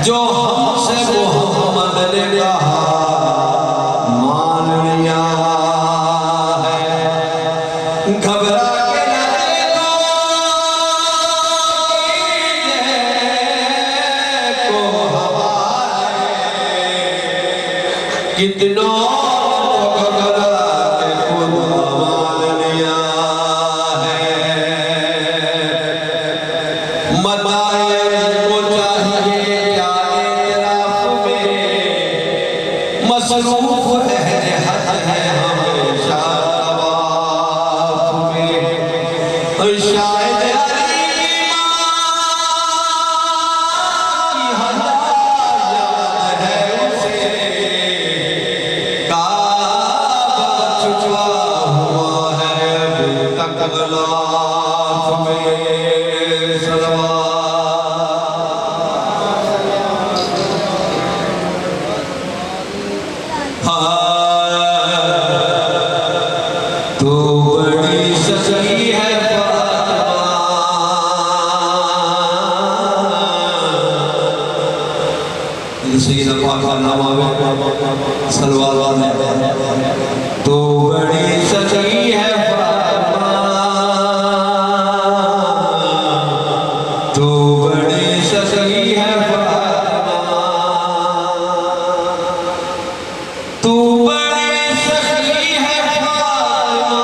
जो हमसे मोहम्मद ने कहा मान लिया है, घबरा के न देखो को हवाले, कितनों तो बड़ी सच्ची है फातिमा, तो बड़ी सच्ची है फातिमा, तू बड़ी सच्ची है फातिमा,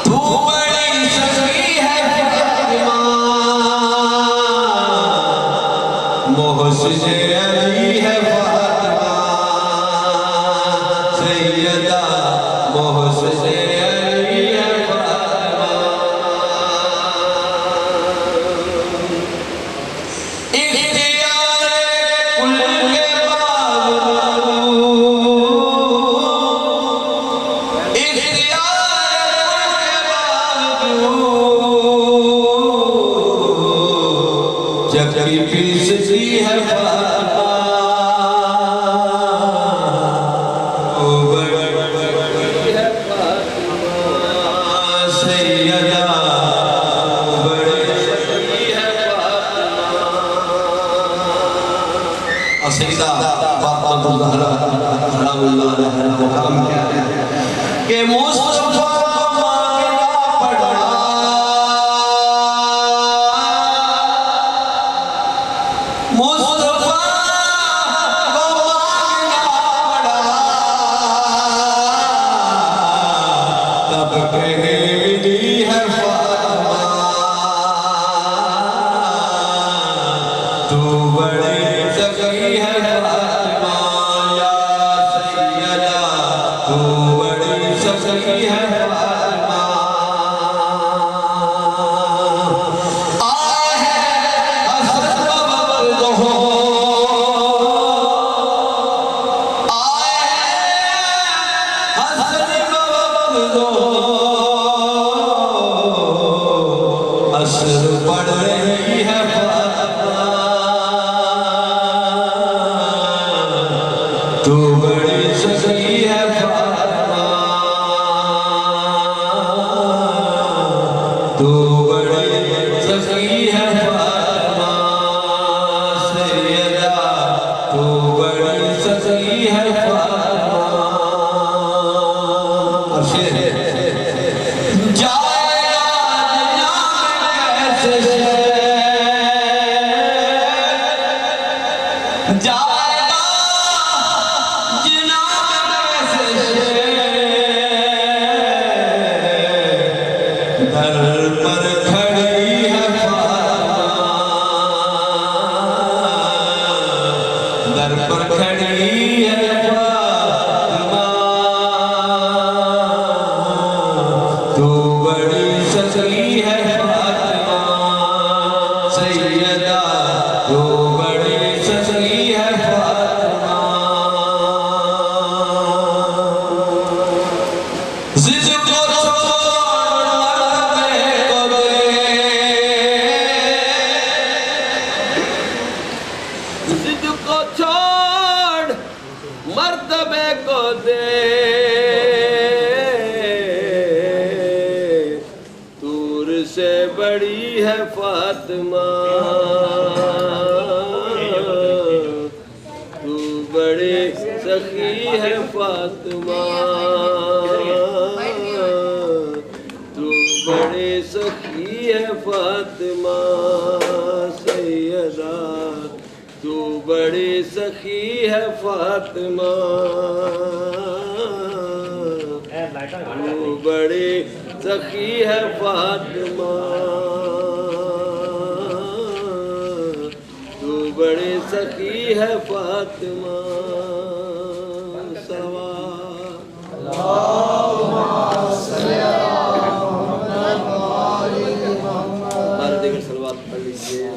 तू बड़ी सच्ची है फातिमा, मोहसिन अली है फातिमा, सैयदा मोहसिन अली है फातिमा। इख्तियार कुल के बावजूद, इख्तियार कुल के बावजूद, जबकि पीसती है फातिमा, ओ बड़ी है फातिमा, सैयदा बड़ी है फातिमा। सैयदा फातिमा सलामुल्लाह अलैहा का काम क्या है कि मुस्तफा सखी है फातिमा, तू बड़े सखी है फातिमा, तू बड़े सखी है फातिमा सैयदा, तू बड़े सखी है फातिमा, तू बड़े सखी है फातिमा, तू बड़े सखी है फातिमा। सलवात पढ़ लीजिए।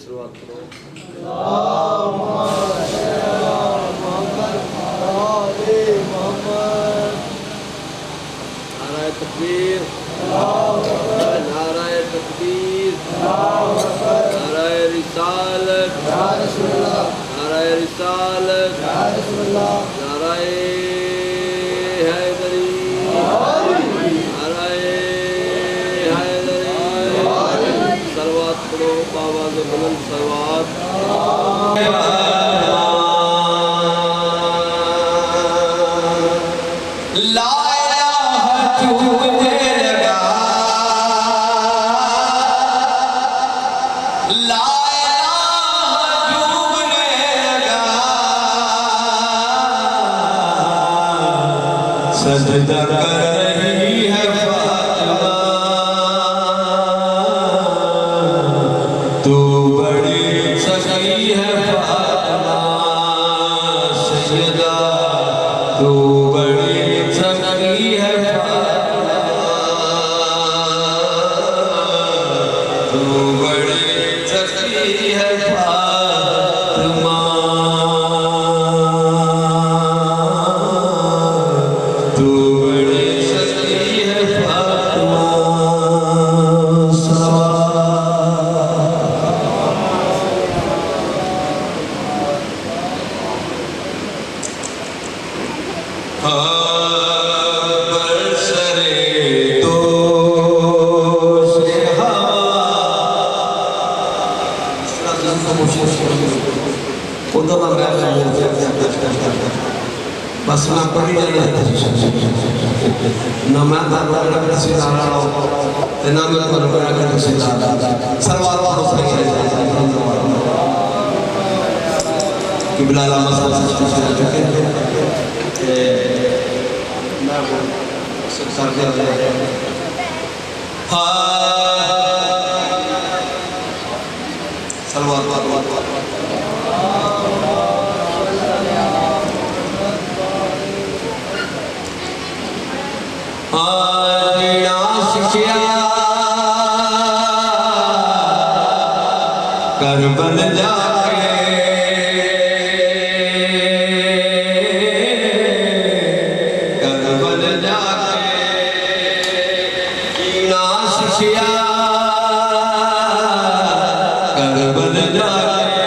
शुरुआत करो। नाराए तकबीर, नाराए तकबीर, नाराए रिसालत, नाराए रिसालत, नाराए हैदरी, नाराए हैदरी। सलवात पढ़ो बाबा से बुलंद सलवात। सजदा कर रही है फातिमा, तू बड़ी सखी है फातिमा सैयदा, तू बड़ी सखी है फातिमा, तू बड़ी सखी है फातिमा, तू बड़ी सखी है फातिमा। बरसरे दो से बस मैं पढ़ी जाना ना मैं कर सितारा ना मैं कर सितारा सरवार वालों से कि बिलाला मसला चुके मैं वो सर दे हाँ सलवार करबल जाके करबल जाके कीना शिष्या करबल जाके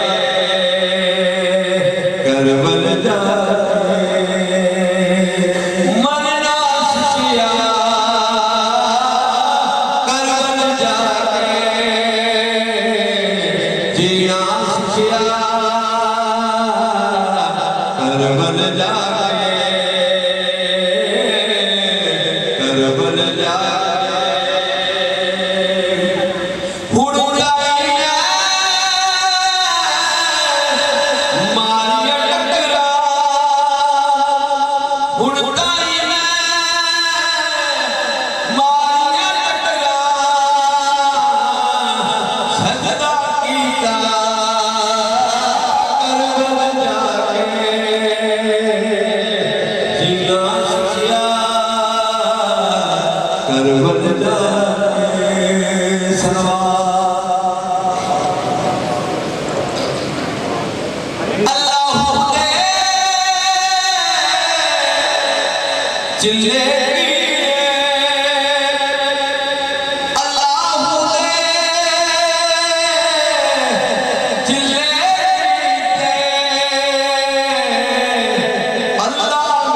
करबल जाके मरना शिष्या करबल जाके जीना शिष्या करबल जाके करबल जाके हुड़ाई मारिया टकरा हुड़ाई मारिया टकरा सजदा कीता करबल जाके जीना शिष्या करबल जाके सलवात अल्लाह दे चिल्ले अल्लाह दे चिल्ले अल्लाह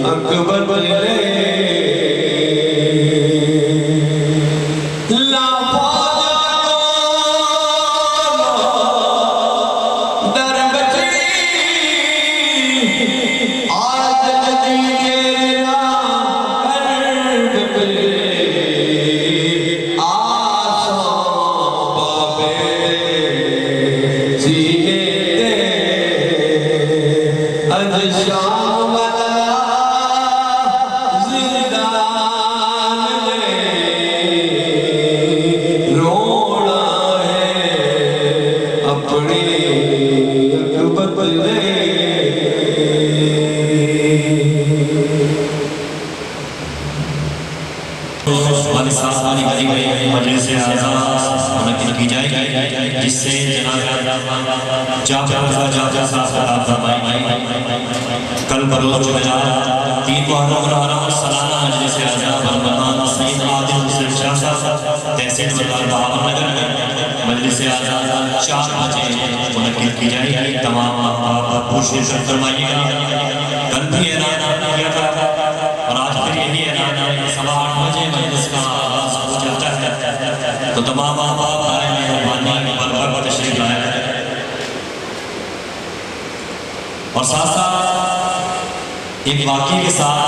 अकबर जिससे कल बरोज जुमेरात 3 मुहर्रम सालाना मजलिस आज़ा बरमदान सईद आदिल हुसैन शाह साहब तहसील बहावलनगर में मजलिस आज़ा 4 बजे मुनक्किद की जाएगी। तमाम भरपूर शिरकत फरमाइएगा। कल भी ऐलान किया था और आज फिर यही ऐलान है कि 8:15 बजे मजलिस का आगाज़ हो जाता है। तो तमाम और साथ साथ एक वाक़े के साथ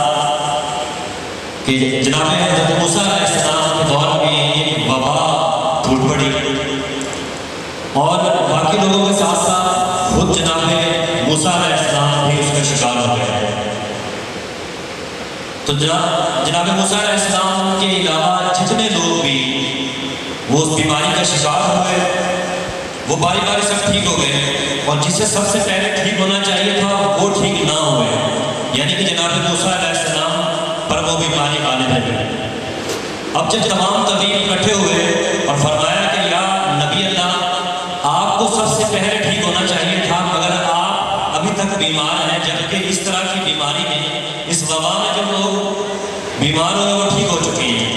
कि जनाब हज़रत मूसा अलैहिस्सलाम के दौर में एक वबा फूट पड़ी और बाकी लोगों के साथ साथ खुद जनाब मूसा अलैहिस्सलाम भी उसका शिकार हो गए। तो जनाब मूसा अलैहिस्सलाम के अलावा जितने लोग भी वो उस बीमारी का शिकार हुए वो बारी बारी सब ठीक हो गए और जिसे सबसे पहले ठीक होना चाहिए था वो ठीक ना हुए, यानी कि जनाब मूसा अलैहिस्सलाम पर वो बीमारी गालिब रही। अब जब तमाम तबीब इकट्ठे हुए और फरमाया कि या नबी अल्लाह, आपको सबसे पहले ठीक होना चाहिए था मगर आप अभी तक बीमार हैं, जबकि इस तरह की बीमारी में, इस वबा में जो लोग बीमार हुए वो ठीक हो चुके हैं।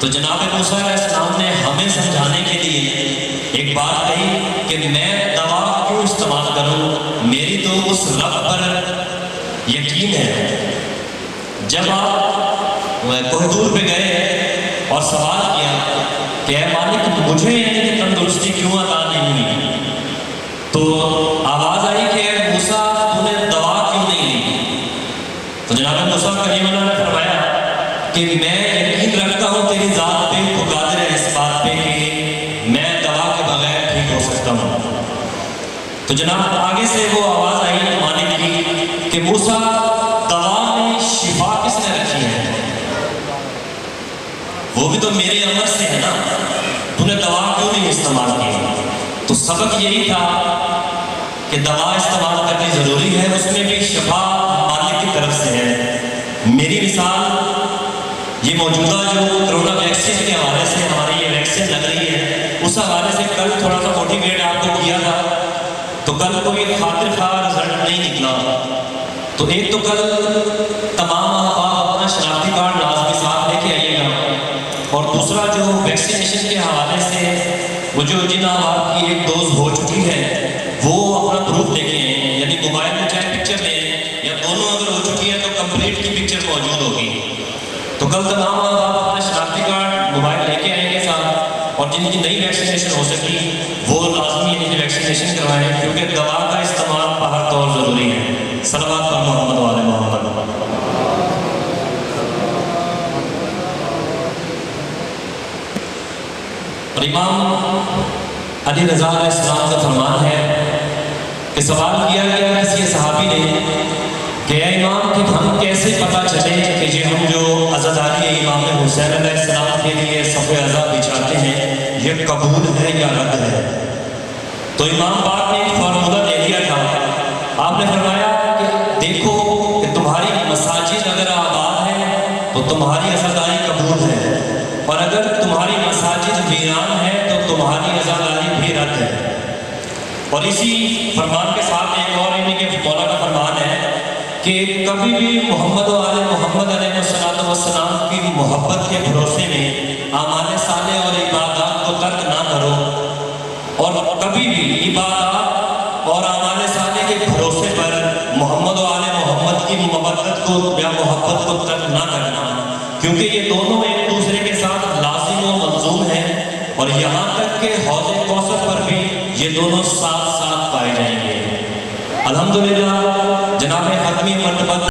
तो जनाब मूसा अलैहिस्सलाम ने हमें समझाने के लिए एक बात कही कि मैं दवा क्यों इस्तेमाल करूं, मेरी तो उस रब पर यकीन है। जब आप कोहतूर पे गए और सवाल किया कि ऐ मालिक मुझे यानी तंदुरुस्ती क्यों अता नहीं हुई, तो आवाज़ आई कि मूसा तूने दवा क्यों नहीं ली। तो जनाब मूसा कलीमुल्लाह ने फरमाया कि मैं यकीन रखता हूँ तेरी ज़ात पे, वो कादिर है इस बात पे कि मैं दवा के बगैर ठीक हो सकता हूँ। तो जनाब आगे से वो आवाज़ आई मालिक की कि मूसा दवा में शिफा किसने रखी है, वो भी तो मेरे अमर से है ना, तूने दवा क्यों नहीं इस्तेमाल की। तो सबक यही था कि दवा इस्तेमाल करनी ज़रूरी है, उसमें भी शिफा मालिक की तरफ से है। मेरी मिसाल ये मौजूदा जो कोरोना वैक्सीन के हवाले से हमारी ये वैक्सीन लग रही है, उस हवाले से कल थोड़ा सा मोटिवेट आपको किया था, तो कल कोई खातिर खा रिजल्ट नहीं निकला। तो एक तो कल तमाम आप अपना शनाख्ती कार्ड लाजमी साथ लेके आइएगा और दूसरा जो वैक्सीनेशन के हवाले से वो जो जिन आपकी एक डोज हो चुकी है वो अपना प्रूफ लेके आए, यानी मोबाइल में चाहे पिक्चर लें या दोनों अगर हो चुकी है तो कंप्लीट की पिक्चर मौजूद होगी। तो कल तमाम आप अपना शनाख्ती कार्ड मोबाइल लेके आएंगे साथ और जिनकी नई वैक्सीनेशन हो सकी वो लाजमी इनकी वैक्सीनेशन करवाएं, क्योंकि दवा का इस्तेमाल हर तौर ज़रूरी है। सल्लल्लाहु अलैहि मोहम्मद वाले मोहम्मद। और इमाम अली रज़ा अलैहिस्सलाम का फरमान है कि सवाल किया गया किसी सहाबी ने कि इमाम कि हम कैसे पता चले कि ये हम जो अज़ादारी इमाम हुसैन अलैहिस्सलाम के लिए सफ़े अज़ा बिछाते हैं ये कबूल है या रद्द है। तो इमाम पाक ने एक फार्मूला दे दिया था। आपने फरमाया कि देखो कि तुम्हारी मसाजिद अगर आबाद है तो तुम्हारी अज़ादारी कबूल है, और अगर तुम्हारी मसाजिद वीरान है तो तुम्हारी अज़ादारी भी रद्द है। और इसी फरमान के साथ एक और इनके मौला का फरमान है कि कभी भी मोहम्मद वाले मोहम्मद अलैहिस्सलाम की मोहब्बत के भरोसे में आमाल साले और इबादत को तर्क ना करो, और कभी भी इबादत और आमाल साले के भरोसे पर मोहम्मद वाले मोहम्मद मोहब्बत को या मोहब्बत को तर्क ना करना, क्योंकि ये दोनों एक दूसरे के साथ लाजिम और मंजूम हैं, और यहाँ तक के हौज़े कौसर पर भी ये दोनों साथ साथ पाए जाएंगे। अल्हम्दुलिल्लाह जनाब हतमी मर्तबा